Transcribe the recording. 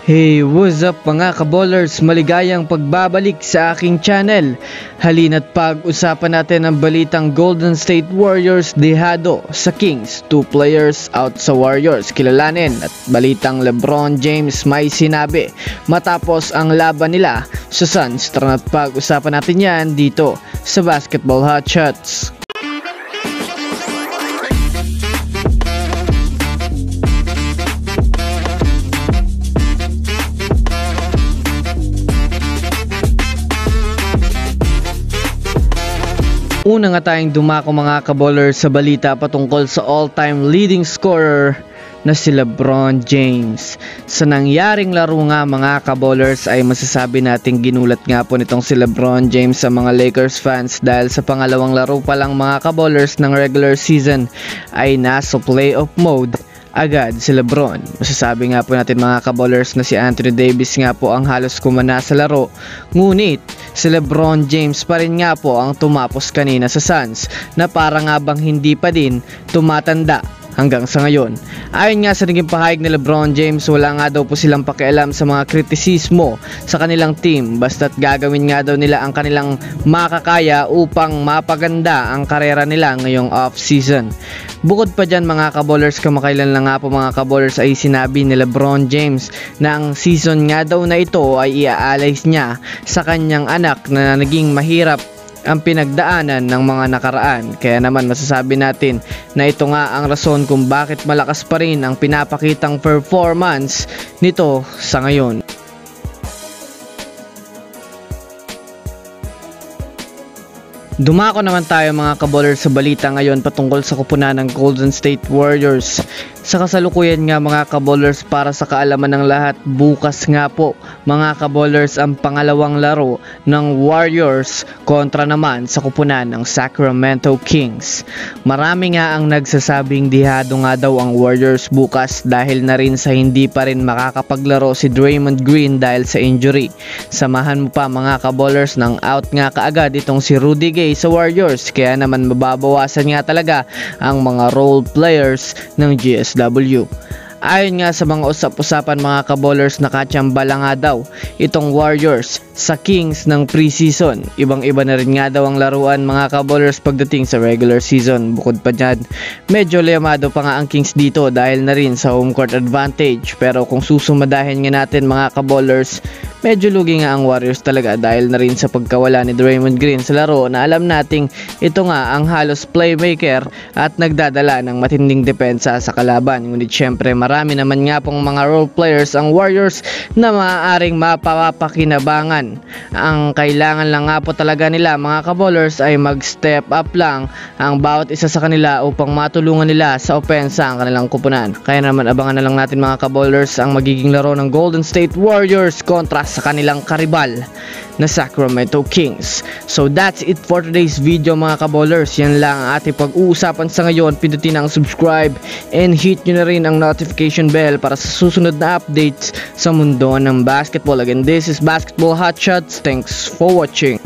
Hey, what's up mga kaballers? Maligayang pagbabalik sa aking channel. Halina't pag-usapan natin ang balitang Golden State Warriors dehado sa Kings. 2 players out sa Warriors. Kilalanin at balitang LeBron James may sinabi matapos ang laban nila sa Suns. Tara't pag-usapan natin yan dito sa Basketball Hot Shots. Una nga tayong dumako mga kaballers sa balita patungkol sa all-time leading scorer na si LeBron James. Sa nangyaring laro nga mga kaballers ay masasabi nating ginulat nga po nitong si LeBron James sa mga Lakers fans dahil sa pangalawang laro pa lang mga kaballers ng regular season ay nasa playoff mode agad si LeBron. Masasabi nga po natin mga kaballers na si Anthony Davis nga po ang halos kumana sa laro, ngunit si LeBron James pa rin nga po ang tumapos kanina sa Suns na para nga bang hindi pa din tumatanda hanggang sa ngayon. Ayon nga sa naging pahayag ni LeBron James, wala nga daw po silang pakialam sa mga kritisismo sa kanilang team, basta't gagawin nga daw nila ang kanilang makakaya upang mapaganda ang karera nila ngayong off-season. Bukod pa dyan mga kaballers, kamakailan lang nga po mga kaballers ay sinabi ni LeBron James na ang season nga daw na ito ay iaalay niya sa kanyang anak na naging mahirap ang pinagdaanan ng mga nakaraan. Kaya naman masasabi natin na ito nga ang rason kung bakit malakas pa rin ang pinapakitang performance nito sa ngayon. Dumako naman tayo mga kaballers sa balita ngayon patungkol sa kupunan ng Golden State Warriors. Sa kasalukuyan nga mga kaballers, para sa kaalaman ng lahat, bukas nga po mga kaballers ang pangalawang laro ng Warriors kontra naman sa kupunan ng Sacramento Kings. Marami nga ang nagsasabing dihado nga daw ang Warriors bukas dahil na rin sa hindi pa rin makakapaglaro si Draymond Green dahil sa injury. Samahan mo pa mga kaballers ng out nga kaagad itong si Rudy Gay sa Warriors, kaya naman mababawasan nga talaga ang mga role players ng GSW. Ayon nga sa mga usap-usapan mga kaballers, nakatsambala nga daw itong Warriors sa Kings ng preseason. Ibang-iba na rin nga daw ang laruan mga kaballers pagdating sa regular season. Bukod pa dyan, medyo liyamado pa nga ang Kings dito dahil na rin sa home court advantage. Pero kung susumadahin nga natin mga kaballers, medyo lugi nga ang Warriors talaga dahil na rin sa pagkawala ni Draymond Green sa laro na alam nating ito nga ang halos playmaker at nagdadala ng matinding depensa sa kalaban. Ngunit syempre marami naman nga pong mga role players ang Warriors na maaaring mapapakinabangan. Ang kailangan lang nga po talaga nila mga kaballers ay mag-step up lang ang bawat isa sa kanila upang matulungan nila sa opensa ang kanilang kupunan. Kaya naman abangan na lang natin mga kaballers ang magiging laro ng Golden State Warriors kontra sa kanilang karibal na Sacramento Kings. So that's it for today's video mga kaballers. Yan lang ang ating pag-uusapan sa ngayon. Pindutin ang subscribe and hit nyo na rin ang notification bell para sa susunod na updates sa mundo ng basketball. Again, this is Basketball Hot Shots. Thanks for watching.